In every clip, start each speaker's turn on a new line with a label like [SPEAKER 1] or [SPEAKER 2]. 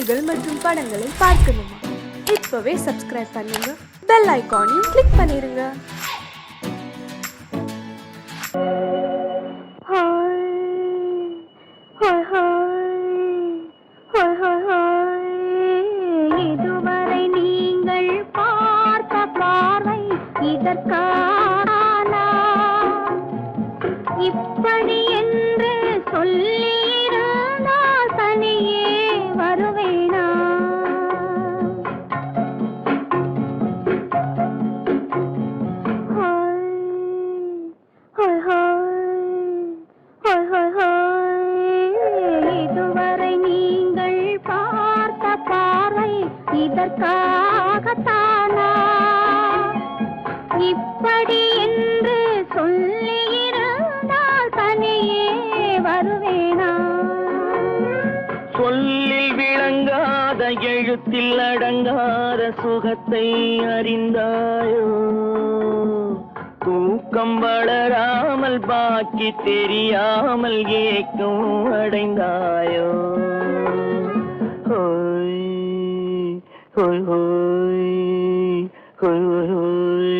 [SPEAKER 1] செய்திகள் மற்றும் படங்களை பார்க்கணுமா? இப்பவே சப்ஸ்கிரைப் பண்ணுங்க, பெல் ஐகானையும் கிளிக் பண்ணிருங்க.
[SPEAKER 2] இதுவரை நீங்கள் பார்த்த பார்வை இதற்கானா? இப்படி என்று சொல்லியிருந்தால் தனியே வருவேனா? இதுவரை நீங்கள் பார்த்த பார்வை இதற்காகத்தானா? இப்படி என்று சொல்லியிருந்தால் தனியே வருவேனா?
[SPEAKER 3] சொல்லில் விளங்காத எழுத்தில் அடங்காத சுகத்தை அறிந்தாயோ? தூக்கம் வளராமல் பாக்கி தெரியாமல் ஏக்கம் அடைந்தாயோ? ஹோய் ஹோய் ஹோய் ஹோய் ஹோய்.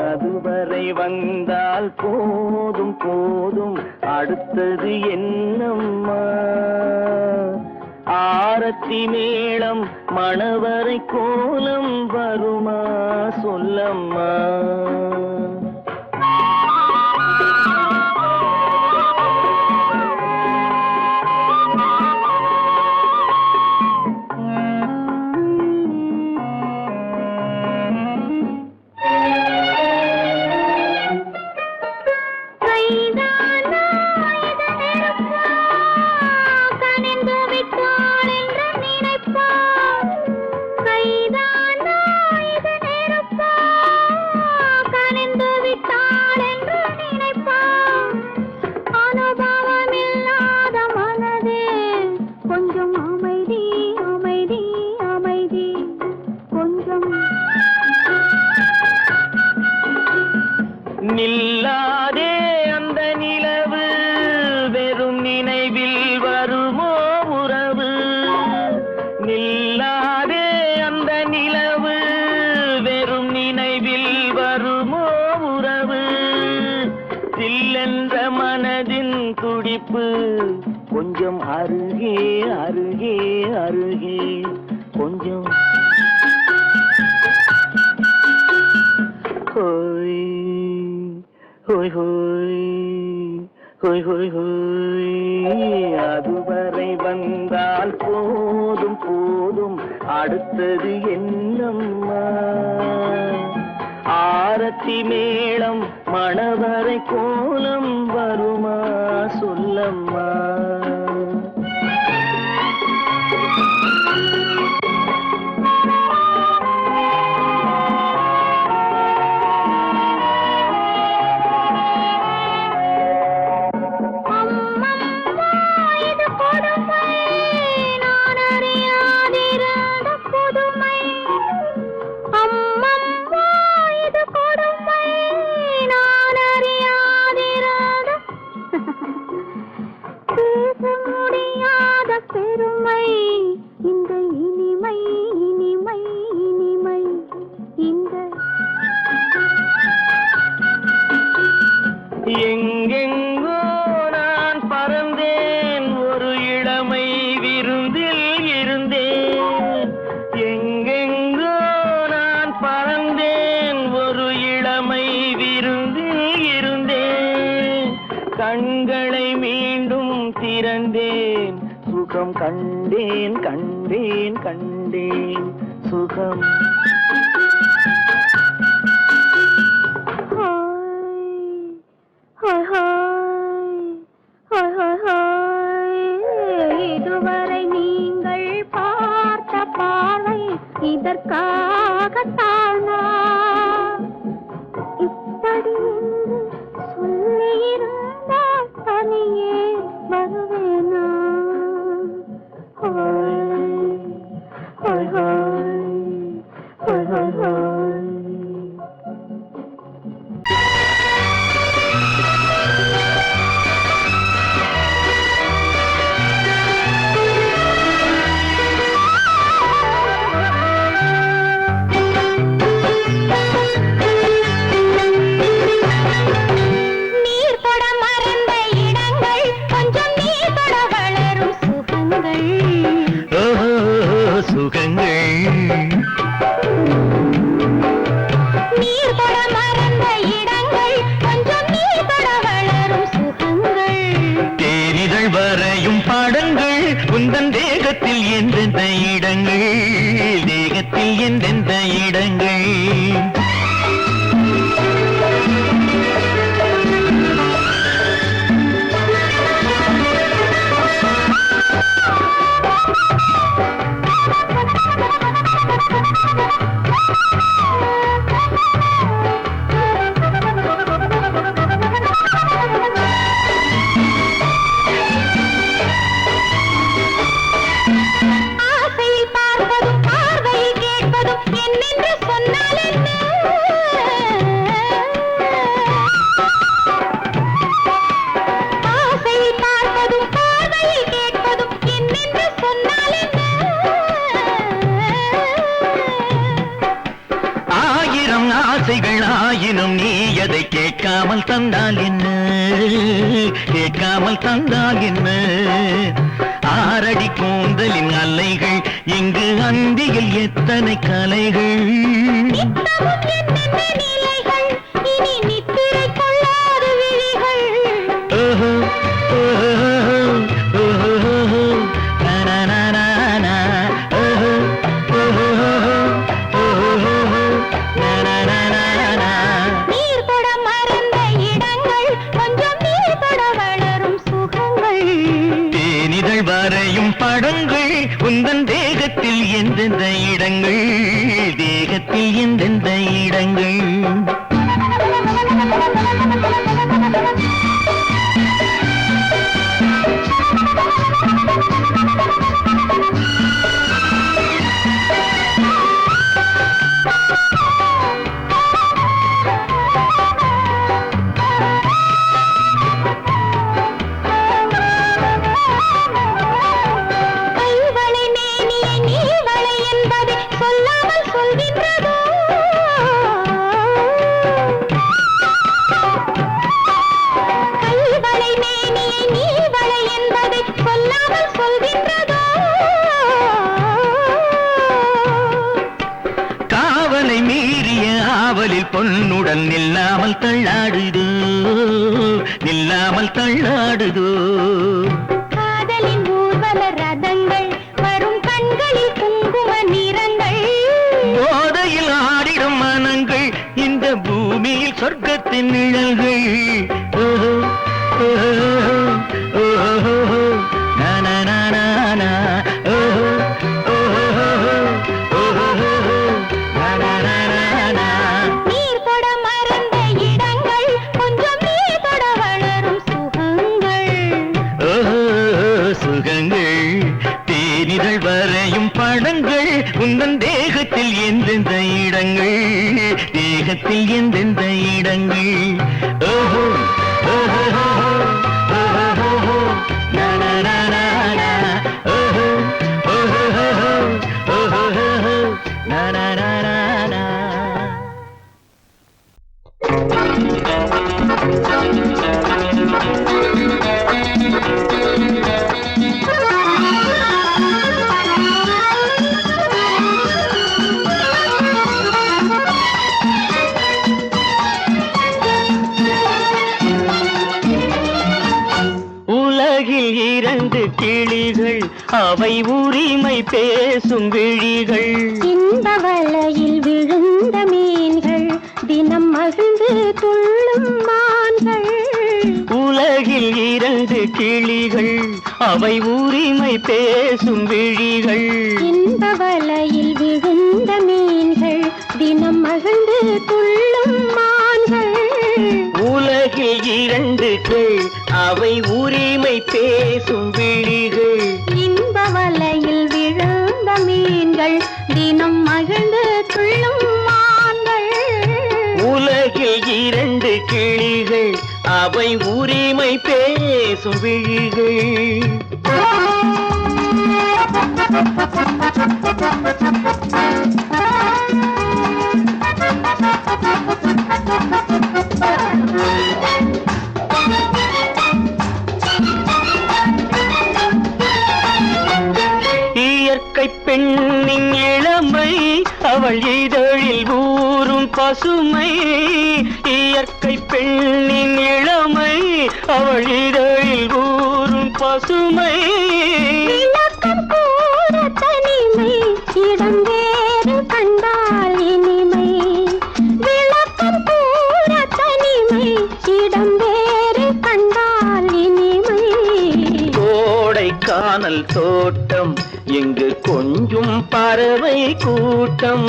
[SPEAKER 3] அதுவரை வந்தால் போதும் போதும், அடுத்தது என்னம்மா? ஆரத்தி மேளம் மணவரை கோலம் வருமா சொல்லம்மா? நில்லாதே அந்த நிலவு, வெறும் நினைவில் வருமோ உறவு? நில்லாதே அந்த நிலவு, வெறும் நினைவில் வருமோ உறவு? சில்லென்ற மனதின் துடிப்பு கொஞ்சம் அருகே அருகே அருகே கொஞ்சம். ஹோய் ஹோய் ஹோய் ஹோய் ஹோய் ஹோய். அதுவரை வந்தால் போதும் போதும், அடுத்தது என்னம்மா? ஆரத்தி மேளம் மணவரை கோலம் வருமா சொல்லம்மா? பெருமை இந்த இனிமை இனிமை இனிமை இந்த. எங்கெங்கோ நான் பறந்தேன், ஒரு இளமை விருந்தில் இருந்தேன். எங்கெங்கோ நான் பறந்தேன், ஒரு இளமை விருந்தில் இருந்தேன். கண்களை மீண்டும் திறந்தேன், சுகம் கண்டேன் கண்டேன் கண்டேன் சுகம். இதுவரை நீங்கள் பார்த்த பார்வை இதற்காகத்தானா? இப்படி என்று சொல்லியிருந்தால் தனியே வருவேனா?
[SPEAKER 4] சுகங்கள்
[SPEAKER 2] நீர் தொட மறந்த இடங்கள் கொஞ்சம் நீர் தொட வளரும் சுகங்கள்
[SPEAKER 4] தேரிதழ் வரையும் பாடங்கள் உந்தன் தேகத்தில் எந்தெந்த இடங்கள் தேகத்தில் எந்தெந்த இடங்கள்
[SPEAKER 2] ஆசையில் பார்ப்பதும் பார்வையில் கேட்பதும் என்னென்று சொன்னால் என்ன ஆசையில் பார்ப்பதும் பார்வையில் கேட்பதும் என்னென்று சொன்னால் என்ன
[SPEAKER 4] ஆயிரம் ஆசைகள் ஆயினும் நீ அதை கேட்காமல் தந்தால் என்ன கேட்காமல் தந்தால் என்ன ஆரடி கூந்தலின் அலைகள் இங்கு அந்தியில் எத்தனை கலைகள்
[SPEAKER 2] நித்தமும் என்னென்ன நிலைகள் இனி நித்திரை கொள்ளாத விழிகள்
[SPEAKER 4] ஓஹோ, ஓஹோ, ஓஹோ, நனனனன, ஓஹோ, ஓஹோ, ஓஹோ, நனனனன.
[SPEAKER 2] நீர் தொட மறந்த இடங்கள் கொஞ்சம் நீர் தொட வளரும் சுகங்கள்
[SPEAKER 4] தேனிதழ் வரையும் படங்கள் உந்தன் தேகத்தில் எந்தெந்த இடங்கள் தேகத்தில் எந்தெந்த இடங்கள்
[SPEAKER 2] கைவளை மேனியை நீவளை என்பதை சொல்லாமல் சொல்கின்றதோ கைவளை மேனியை நீவளை என்பதை சொல்லாமல் சொல்கின்றதோ
[SPEAKER 4] காவலை மீறிய ஆவலில் பொன்னுடன் நில்லாமல் தள்ளாடுதோ நில்லாமல் தள்ளாடுதோ
[SPEAKER 2] காதலின் ஊர்வல ரதங்கள் வரும் கண்களில் குங்கும நிறங்கள்
[SPEAKER 4] போதையில் ஆடிடும் மனங்கள் இந்த பூமியில் சொர்க்கத்தின் நிழல்கள் ஓஹோ, ஓஹோ, ஓஹோ, நனனனன, ஓஹோ, ஓஹோ, ஓஹோ, நனனனன.
[SPEAKER 2] நீர் தொட மறந்த இடங்கள் கொஞ்சம் நீர் தொட வளரும் சுகங்கள்
[SPEAKER 4] ஓஹோ, சுகங்கள் தேனிதழ் வரையும் படங்கள் உந்தன் தேகத்தில் எந்தெந்த இடங்கள் தேகத்தில் எந்தெந்த இடங்கள் ஓஹோ, ஓஹோ, ஓஹோ, நனனனன, ஓஹோ, ஓஹோ, ஓஹோ, நனனனன. உலகில் இரண்டு கிளிகள் அவை உரிமை பேசும் விழிகள்
[SPEAKER 2] இன்ப வலையில் விழுந்த மீன்கள் தினம் மகிழ்ந்து துள்ளும் மான்கள்
[SPEAKER 4] உலகில் இரண்டு கிளிகள் அவை உரிமை பேசும் விழிகள்
[SPEAKER 2] இன்ப வலையில் விழுந்த மீன்கள் தினம் மகிழ்ந்து துள்ளும் மான்கள்
[SPEAKER 4] உலகில் இரண்டு கிள் அவை உரிமை பேசும் விழிகள்
[SPEAKER 2] இன்ப வலையில் விழுந்த மீன்கள் தினம் மகிழ்ந்து துள்ளும் மான்கள்
[SPEAKER 4] உலகில் இரண்டு கிளிகள் அவை உரிமை பேசும் விழிகள் இயற்கை
[SPEAKER 3] பெண்ணின் இளமை அவள் இதழில் ஊறும் பசுமை இயற்கை பெண்ணின் இளமை அவள் இதழில் ஊறும் பசுமை
[SPEAKER 2] விளக்கம் கூற தனிமை இடம் வேறு கண்டால் இனிமை விளக்கம் கூற தனிமை இடம் வேறு கண்டால் இனிமை
[SPEAKER 3] கோடைக்கானல் தோட்டம் எங்கு கொஞ்சும் பறவை கூட்டம்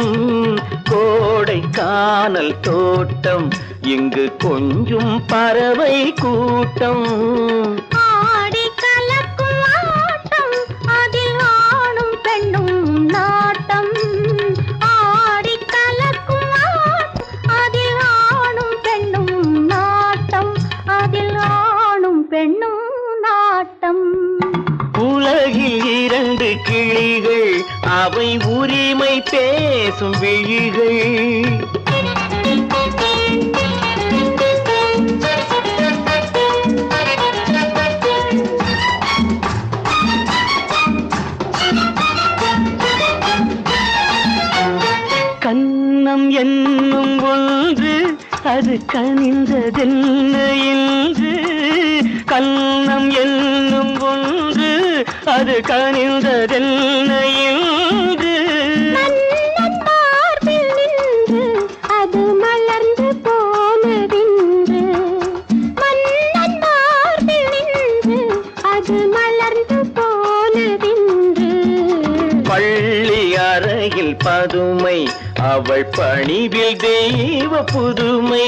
[SPEAKER 3] கோடைக்கானல் தோட்டம் எங்கு கொஞ்சும் பறவை கூட்டம்
[SPEAKER 2] ஆடி கலக்கும் ஆட்டம் அதில் ஆணும் பெண்ணும் நாட்டம் ஆடி கலக்கும் ஆட்டம் அதில் ஆணும் பெண்ணும் நாட்டம் அதில் ஆணும் பெண்ணும் நாட்டம்
[SPEAKER 3] உலகில் இரண்டு கிளிகள் அவை உரிமை பேசும் விழிகள் கன்னம் என்னும் ஒன்று அது கனிந்ததென்ன என்று கன்னம் என்னும் ஒன்று அது கனிந்ததென்ன என்று
[SPEAKER 2] மன்னன் மார்பில் நின்று அது மலர்ந்து போனதென்று மன்னன் மார்பில் நின்று அது மலர்ந்து போனதென்று
[SPEAKER 3] பள்ளி அறையில் பதுமை அவள் பணிவில் தெய்வ புதுமை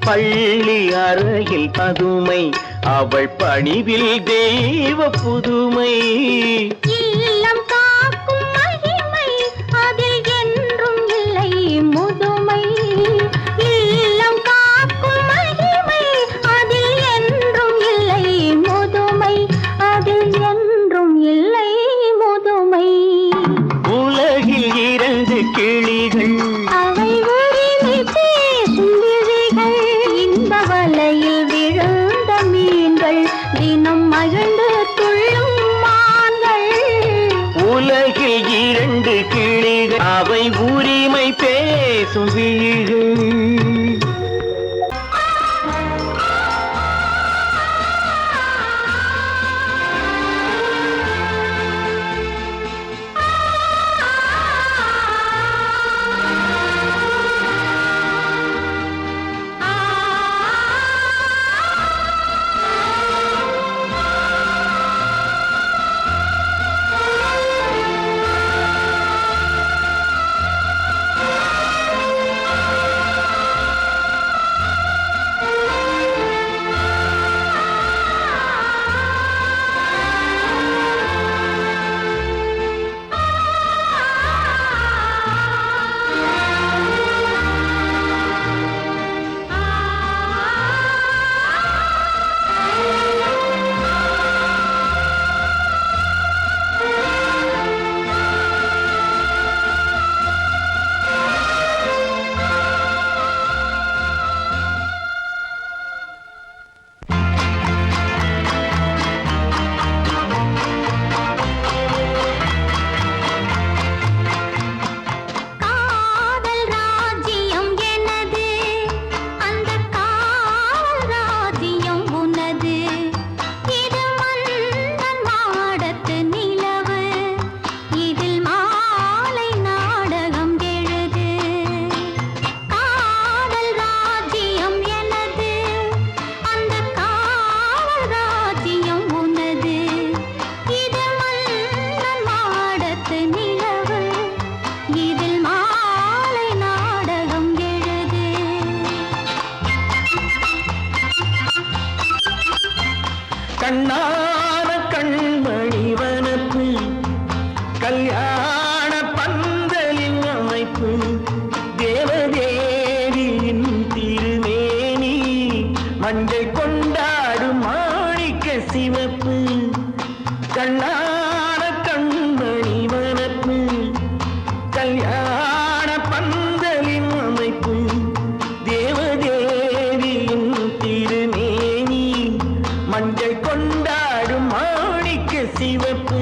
[SPEAKER 3] பள்ளி அறையில் பதுமை அவள் பணிவில் தெய்வ புதுமை
[SPEAKER 2] இல்லம் காக்கும் மகிமை அதில் என்றும் இல்லை முதுமை இல்லம் காக்கும் மகிமை அதில் என்றும் இல்லை முதுமை அதில் என்றும் இல்லை முதுமை
[SPEAKER 3] உலகில் இரண்டு கிளிகள்
[SPEAKER 2] அவை உரிமை பேசும் விழிகள் இந்த வலையில் விழுந்த மீன்கள் தினம் மகிழ்ந்து துள்ளும் மான்கள்
[SPEAKER 3] உலகில் இரண்டு கிளிகள் அவை உரிமை பேசும் விழிகள்
[SPEAKER 2] காதல் ராஜ்யம் எனது அந்த காதல் ராஜ்யம் உனது இது மன்னன் மாடத்து நிலவு இதில் மாலை நாடகம் எழுது காதல் ராஜ்யம் எனது அந்த காதல் ராஜ்யம் உனது இது மன்னன் மாடத்து நிலவு இதில் மாலை நாடகம் எழுது
[SPEAKER 3] கண்ணான கண்மணி வனப்பு கல்யாண பந்தலின் அமைப்பு தேவதேவியின் திருமேனி மஞ்சள் கொண்டாடும் மாணிக்க சிவப்பு கண்ணான கண்மணி வனப்பு கல்யாண பந்தலின் அமைப்பு தேவதேவியின் திருமேனி மஞ்சள் கொண்டாடும் மாணிக்க சிவப்பு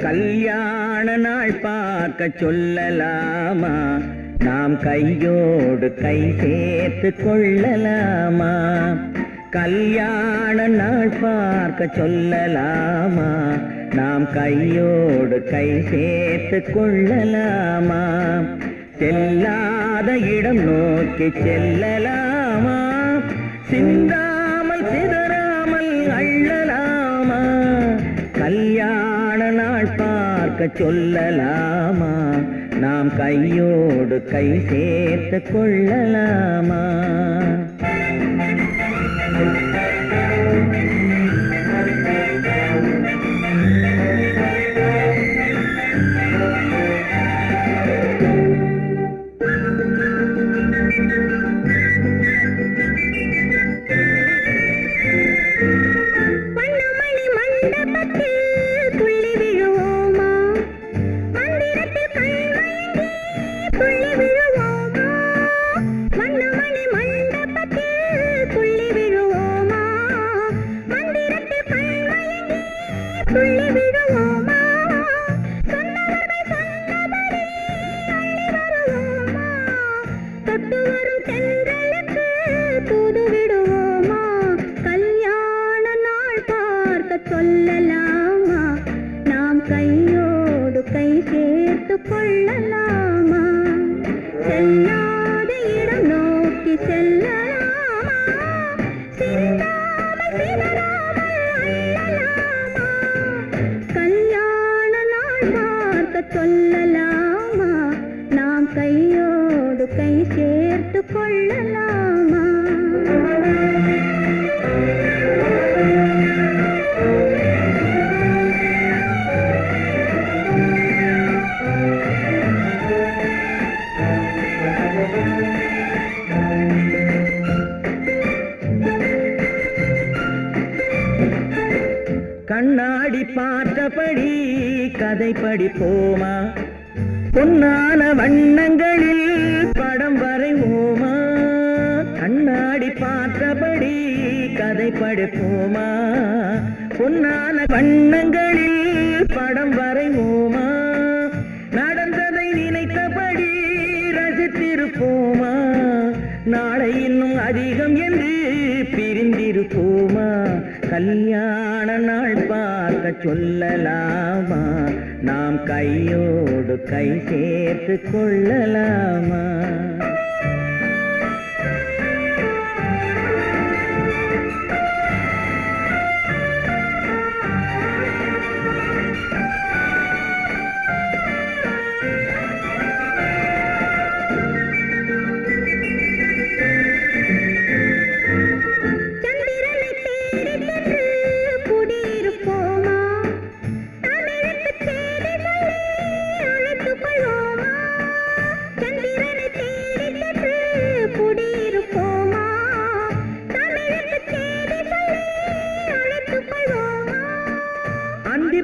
[SPEAKER 3] கல்யாண நாள் பார்க்க சொல்லலாமா, நாம் கையோடு கை சேர்த்து கொள்ளலாமா. கல்யாண நாள் பார்க்க சொல்லலாமா, நாம் கையோடு கை சேர்த்து கொள்ளலாமா. செல்லாத இடம் நோக்கி செல்லலாமா, சிந்தாமல் சிதறாமல் அள்ளலாமா. கல்யாண நாள் பார்க்க சொல்லலாமா, நாம் கையோடு கை சேர்த்து கொள்ளலாமா. கண்ணாடி பார்த்தபடி கதை படிப்போமா, பொன்னான வண்ணங்களில் படம் வரைவோமா. கண்ணாடி பார்த்தபடி கதை படிப்போமா, பொன்னான வண்ணங்களில் படம் வரைவோமா. நடந்ததை நினைத்தபடி ரசித்திருப்போமா, நாளை இன்னும் அதிகம் என்று பிரிந்திருப்போமா. கல்யாண நாள் பார்க்க சொல்லலாமா, நாம் கையோடு கை சேர்த்து கொள்ளலாமா.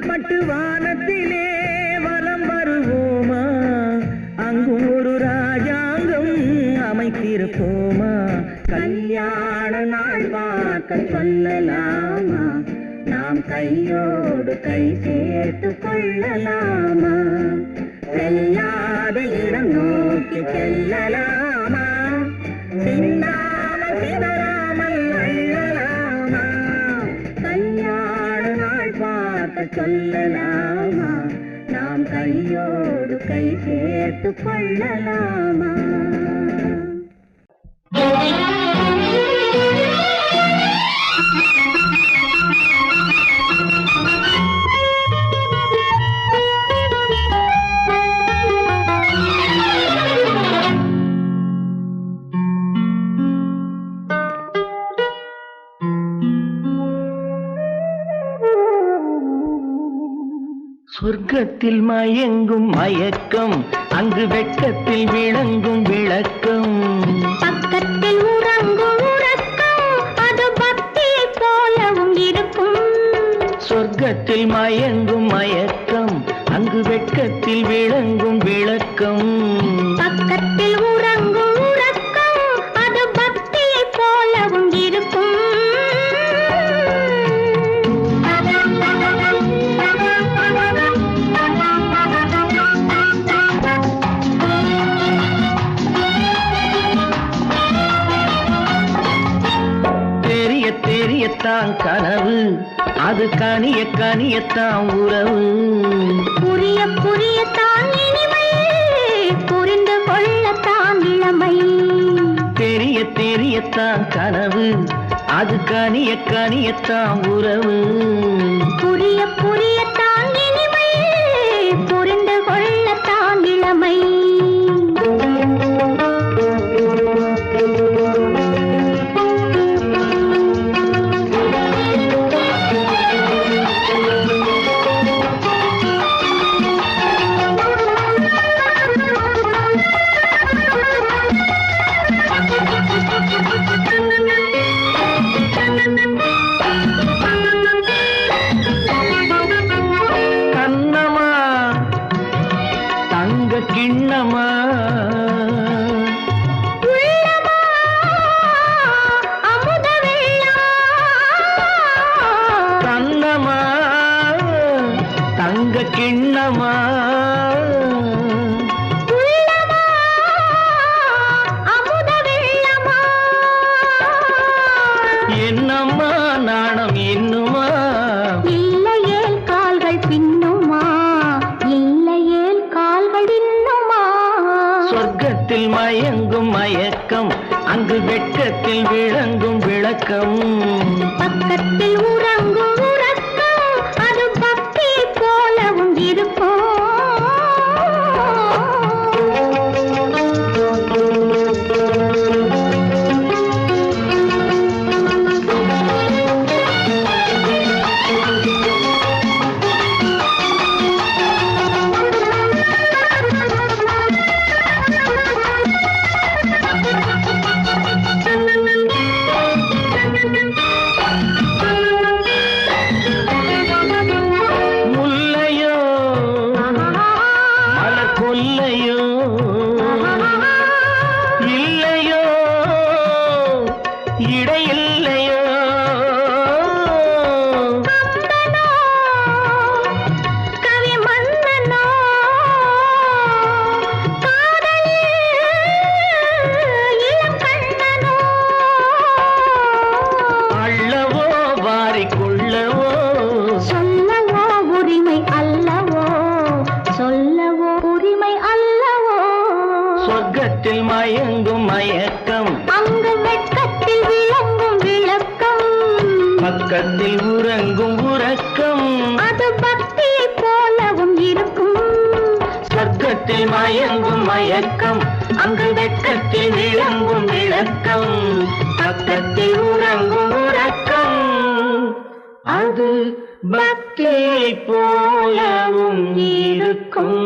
[SPEAKER 3] பட்டு வானத்திலே வலம் வருவோமா, அங்கு ஒரு ராஜாங்கம் அமைத்திருப்போமா. கல்யாண நாள் பார்க்க சொல்லலாமா, நாம் கையோடு கை சேர்த்து கொள்ளலாமா. செல்லாத இடம் நோக்கி செல்லலாமா, சிந்தாமல் சிதறாமல் அள்ளலாமா. கல்யாண நாள் பார்க்க சொல்லலாமா, நாம் கையோடு கை சேர்த்து கொள்ளலாமா. சொர்க்கத்தில் மயங்கும் மயக்கம், அங்கு வெட்கத்தில் விளங்கும் விளக்கம்.
[SPEAKER 2] பக்கத்தில் உறங்கும் உறக்கம், அது பக்தியை போலவும் இருக்கும்.
[SPEAKER 3] சொர்க்கத்தில் மயங்கும் மயக்கம் அங்கு வெட்கத்தில் விளங்கும் விளக்கம்
[SPEAKER 2] பக்கத்தில் உறங்கும் உறக்கம் அது பக்தியை போலவும் இருக்கும்.
[SPEAKER 3] தெரிய தெரியத்தான் கனவு அது கனிய கனியத்தான் உறவு
[SPEAKER 2] புரிய புரியத்தான் இனிமை புரிந்து கொள்ளத்தான் இளமை.
[SPEAKER 3] தெரிய தெரியத்தான் கனவு அது கனிய கனியத்தான் உறவு
[SPEAKER 2] புரிய புரியத்தான் இனிமை புரிந்து கொள்ளத்தான் இளமை.
[SPEAKER 3] கண்ணமா தங்க கிண்ணமா
[SPEAKER 2] உள்ளமா அமுத வெள்ளம்.
[SPEAKER 3] கண்ணமா தங்க கிண்ணமா
[SPEAKER 2] உள்ளமா அமுத வெள்ளமா.
[SPEAKER 3] என்னம்மா நாணம் இன்னுமா
[SPEAKER 2] இல்லையேல் கால்கள் பின்னுமா இல்லையேல் கால்கள் இன்னுமா.
[SPEAKER 3] சொர்க்கத்தில் மயங்கும் மயக்கம் அங்கு வெட்கத்தில் விளங்கும் விளக்கம்
[SPEAKER 2] பக்கத்தில் உறங்கும் உறக்கம் அது பக்தி போலவும் இருக்கும்.
[SPEAKER 3] முல்லையோ மலர் கொல்லையோ இல்லையோ இடையில்லையோ
[SPEAKER 2] கவி மன்னனோ காதலில் இளம் கண்ணனோ.
[SPEAKER 3] அள்ளவோ வாரிக்கொள்ளவோ
[SPEAKER 2] சொல்லவோ உரிமை அல்லவோ சொல்லவோ உரிமை அல்லவோ.
[SPEAKER 3] சொர்க்கத்தில் மயங்கும் மயக்கம்
[SPEAKER 2] அங்கு வெட்கத்தில் விளங்கும் விளக்கம்
[SPEAKER 3] பக்கத்தில் உறங்கும் உறக்கம்
[SPEAKER 2] அது பக்தியை போலவும் இருக்கும்.
[SPEAKER 3] சொர்க்கத்தில் மயங்கும் மயக்கம் அங்கு வெட்கத்தில் விளங்கும் விளக்கம் பக்கத்தில் உறங்கும் உறக்கம் அது பக்தியை போலவும் இருக்கும்.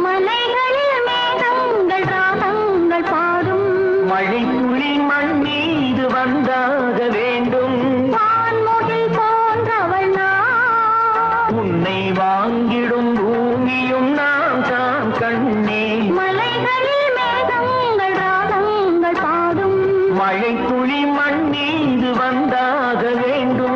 [SPEAKER 2] மலைகளில் மேகங்கள் ராகங்கள் பாடும்
[SPEAKER 3] மழை துளி மண் மீது வந்தாக வேண்டும்
[SPEAKER 2] வான்முகில் போன்றவள் நான்.
[SPEAKER 3] உன்னை வாங்கிடும் பூமியும் நான் தான் கண்ணே
[SPEAKER 2] மலைகளில் மேகங்கள் ராகங்கள் பாடும்
[SPEAKER 3] மழை துளி மண் மீது வந்தாக வேண்டும்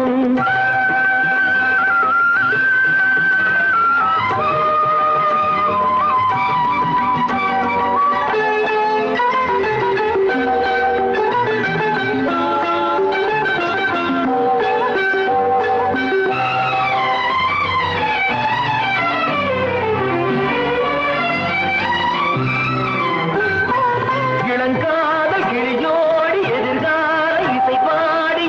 [SPEAKER 3] இளங்காதல் கிளியோடி எதிர்கால இசை பாடி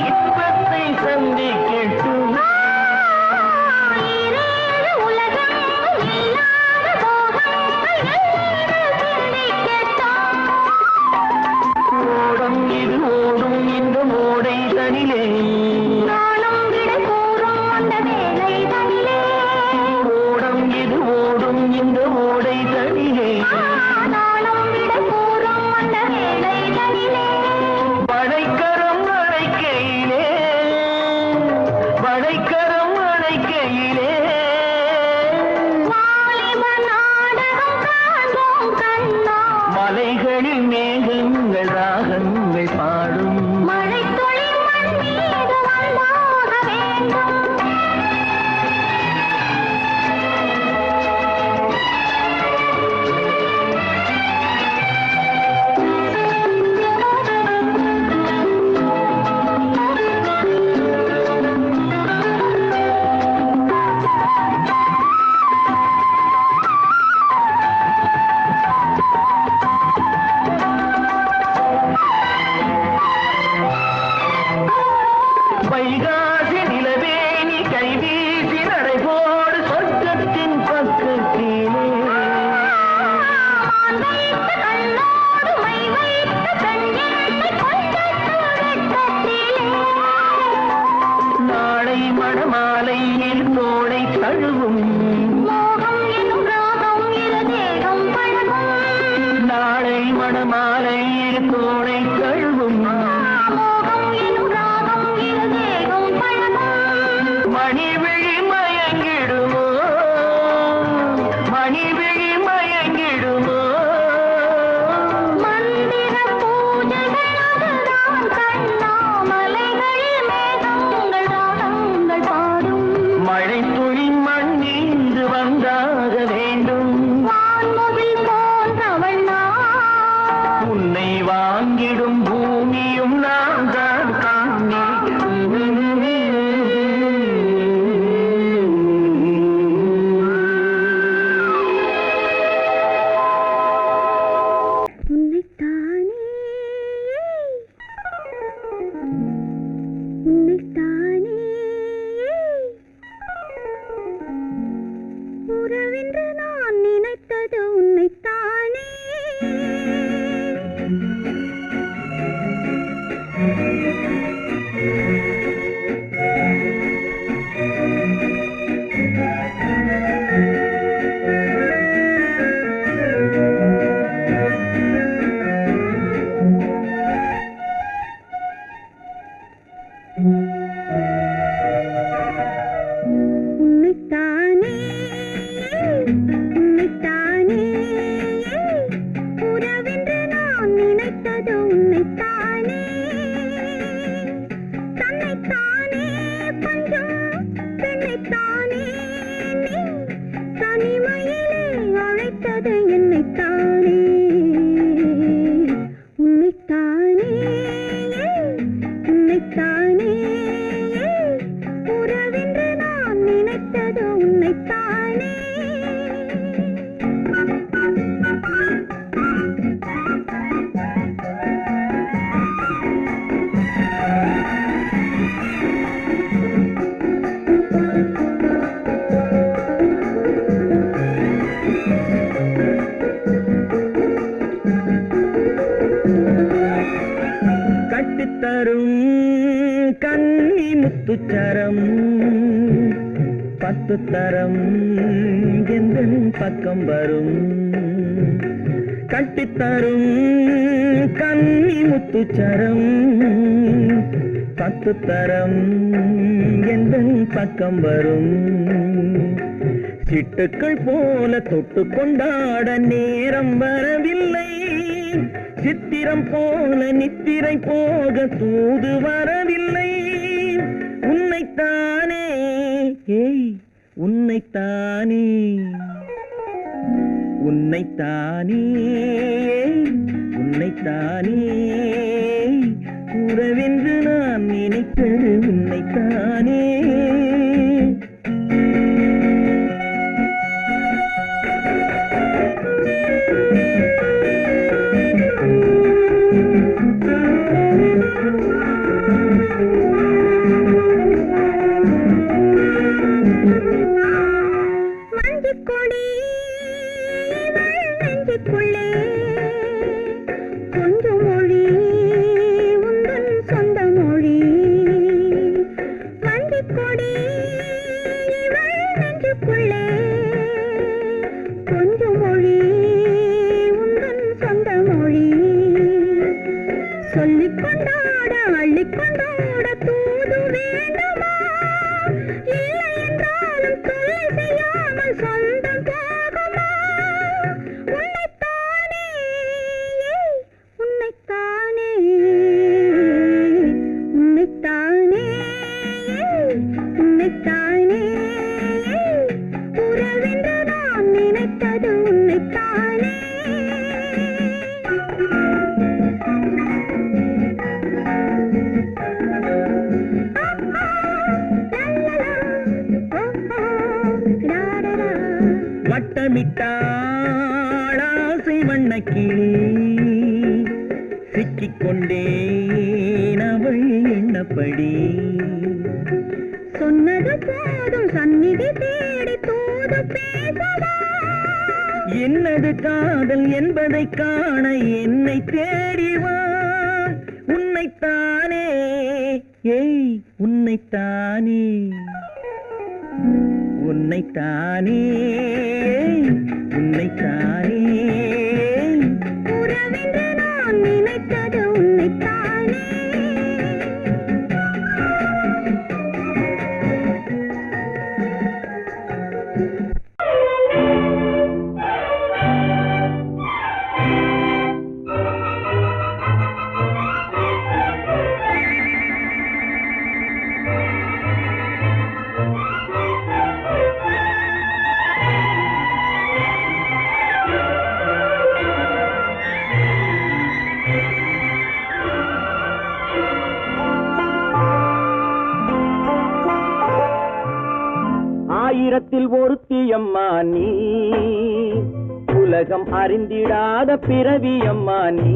[SPEAKER 2] உறவென்று நான் நினைத்தது உன்னைத்தானே. உன்னைத்தானே உன்னைத்தானே உறவென்று நான் நினைத்தது உன்னைத்தானே. தன்னைத்தானே கொஞ்சம் பெண்ணைத்தானே நீ தனிமையிலே அழைத்தது என்னைத்தானே. உன்னைத்தானே உன்னைத்தானே உறவென்று நான் நினைத்தது உன்னைத்தானே.
[SPEAKER 3] கட்டித்தரும் கன்னி முத்துச்சரம் 10 தரம் எந்தன் பக்கம் வரும். கட்டித்தரும் கன்னி முத்துச்சரம் 10 தரம் எந்தன் பக்கம் வரும். சிட்டுக்கள் போல தொட்டு கொண்டாட நேரம் வரவில்லை. சித்திரம் போல நித்திரை போக தூது வரவில்லை. உன்னைத்தானே ஏய் உன்னைத்தானே உன்னைத்தானே உன்னைத்தானே உறவென்று நான் நினைத்தது உன்னைத்தானே.
[SPEAKER 2] மஞ்சுக்கொடி நெஞ்சுக்குள்ளே கொஞ்சம் மொழி உந்தன் சொந்த மொழி. மஞ்சுக்கொடி நெஞ்சுக்குள்ளே கொஞ்சம் மொழி உந்தன் சொந்த மொழி. சொல்லிக் கொண்டாட அள்ளிக் கொண்டாட தூது வேண்டுமா? இல்லை என்றாலும் தொல்லை செய்யாமல் சொந்தம் போகுமா? உன்னைத்தானே உன்னைத்தானே உன்னைத்தானே உன்னைத்தானே உறவென்று நான் நினைத்தது உன்னைத்தானே.
[SPEAKER 3] வட்டமிட்டாளாசை வண்ணக்கிளி சிக்கிக்கொண்டேன் அவள் எண்ணப்படி.
[SPEAKER 2] சொன்னது போதும் சந்நிதி தேடி தூது பேசவா?
[SPEAKER 3] என்னது காதல் என்பதை காண என்னை தேடிவா. உன்னைத்தானே ஏய் உன்னைத்தானே உன்னைத்தானே உன்னைத்தானே
[SPEAKER 2] உறவென்று நான் நினைத்தது உன்னைத்தானே.
[SPEAKER 3] ஆயிரத்தில் ஒருத்தியம்மா நீ, உலகம் அறிந்திடாத பிறவியம்மா நீ.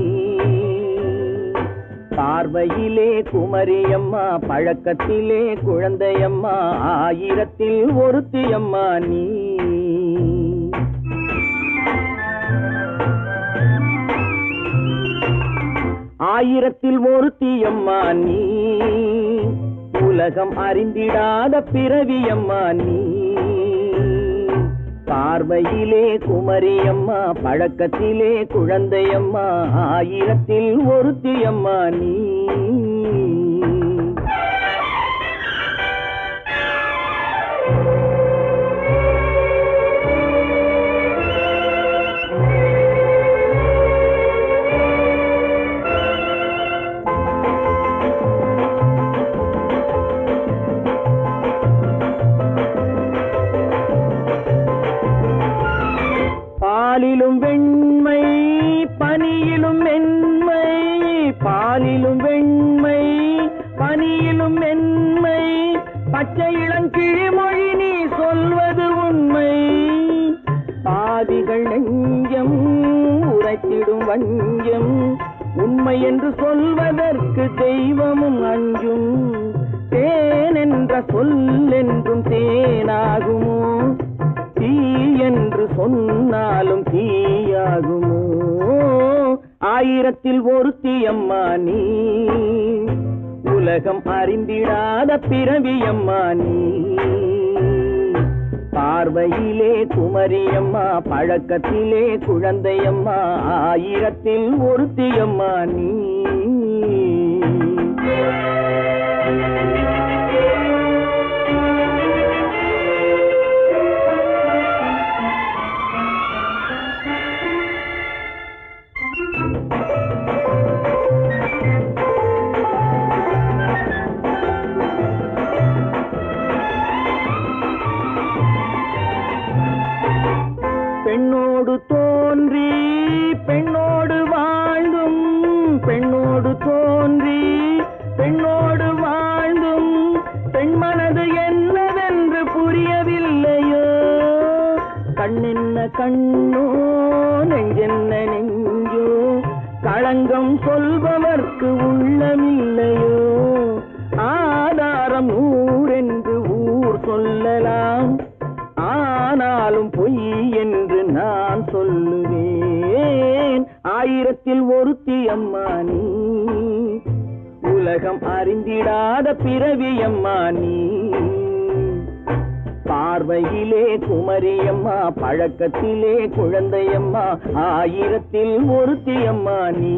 [SPEAKER 3] பார்வையிலே குமரியம்மா, பழக்கத்திலே குழந்தையம்மா, ஆயிரத்தில் ஒருத்தியம்மா நீ. ஆயிரத்தில் ஒருத்தியம்மா நீ, உலகம் அறிந்திடாத பிறவியம்மா நீ. பார்வையிலே குமரியம்மா, பழக்கத்திலே குழந்தையம்மா, ஆயிரத்தில் ஒருத்தியம்மா நீ. பாலிலும் வெண்மை பனியிலும் மென்மை, பாலிலும் வெண்மை பனியிலும் மென்மை, பச்சை இளங்கிழிமொழி நீ சொல்வது உண்மை. பாதிகள் நெஞ்சம் உரைத்திடும் வஞ்சம், உண்மை என்று சொல்வதற்கு தெய்வமும் அஞ்சும். தேன் என்ற சொல் என்றும் தேனாகுமோ, தீ என்று சொன்னாலும் தீயாகுமோ. ஆயிரத்தில் ஒருத்தியம்மா நீ, உலகம் அறிந்திடாத பிறவியம்மா நீ. பார்வையிலே குமரியம்மா, பழக்கத்திலே குழந்தையம்மா, ஆயிரத்தில் ஒருத்தியம்மா நீ. பெண்ணோடு தோன்றி பெண்ணோடு வாழ்ந்தும், பெண்ணோடு தோன்றி பெண்ணோடு வாழ்ந்தும், பெண்மனது என்னவென்று புரியவில்லையோ. கண்ணென்ன கண்ணோ, நெஞ்சென்ன நெஞ்சோ, களங்கம் சொல்பவர்க்கு உள்ளமில்லையோ. ஆதாரம் நூறென்று ஊர் சொல்லலாம், ஆனாலும் பொய் என்று நான் சொல்லுவேன். ஆயிரத்தில் ஒருத்தியம்மா நீ, உலகம் அறிந்திடாத பிறவியம்மா நீ. பார்வையிலே குமரியம்மா, பழக்கத்திலே குழந்தையம்மா, ஆயிரத்தில் ஒருத்தியம்மா நீ.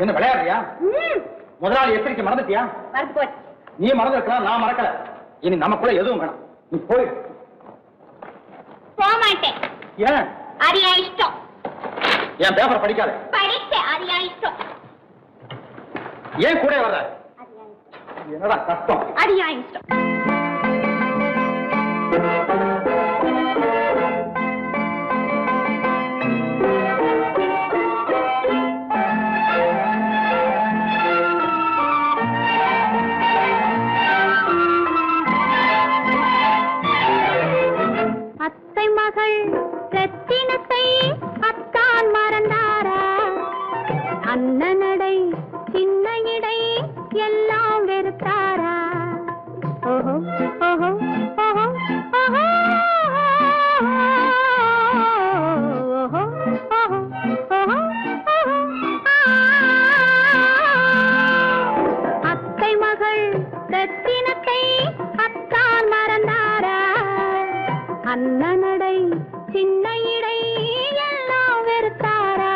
[SPEAKER 5] என்ன விளையாடுறியா? முதலாளி எச்சரிக்கை மறந்துட்டியா? நீ மறந்துருக்கலாம், நான் மறக்கல. இனி நமக்குள்ள எதுவும் வேணாம், நீ போய்.
[SPEAKER 2] போக மாட்டேன்.
[SPEAKER 5] ஏன்?
[SPEAKER 2] அரியா இஷ்டம்.
[SPEAKER 5] என் பேப்பர் படிக்காத.
[SPEAKER 2] படிச்சேன், அரியா இஷ்டம்.
[SPEAKER 5] ஏன் கூட வர்ற? என்னடா கஷ்டம்?
[SPEAKER 2] அரியா இஷ்டம். ரத்தினத்தை அத்தான் மறந்தாரா, அண்ணனடை சின்ன இடை எல்லாம் வெறுத்தாரா. ஓஹோ ஓஹோ ஓஹோ ஓஹோ ஓஹோ ஓஹோ அத்தை மகள் ரத்தினத்தை அத்தான் மறந்தாரா, அண்ணனடை சின்ன இடை எல்லாம் வெறுத்தாரா.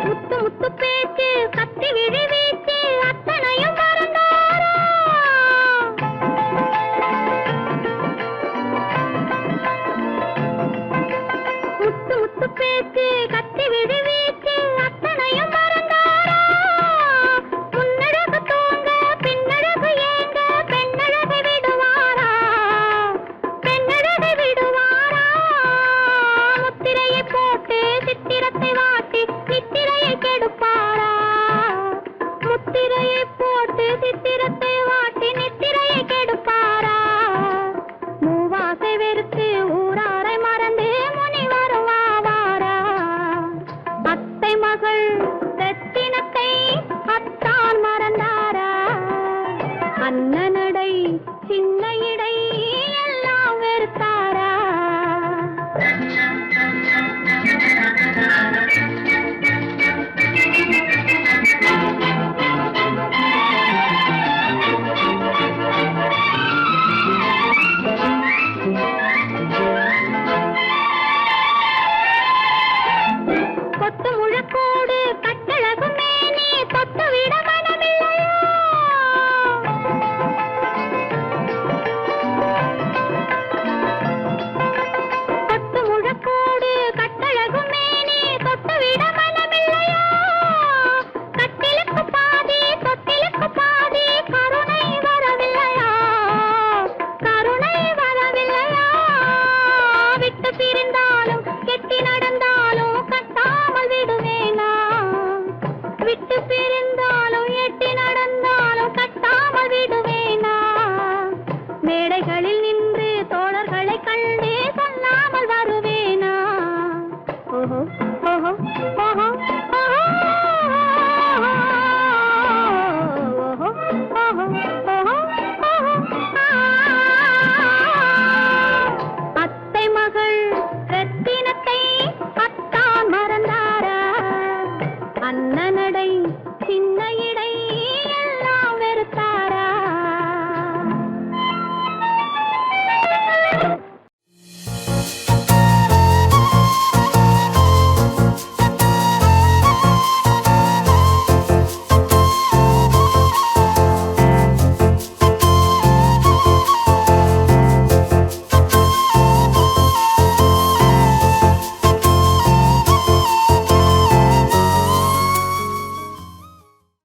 [SPEAKER 2] முத்து முத்து பேச்சு, கத்தி விழி வீச்சு, அத்தனையும் மறந்தாரா. முத்து முத்து பேச்சு,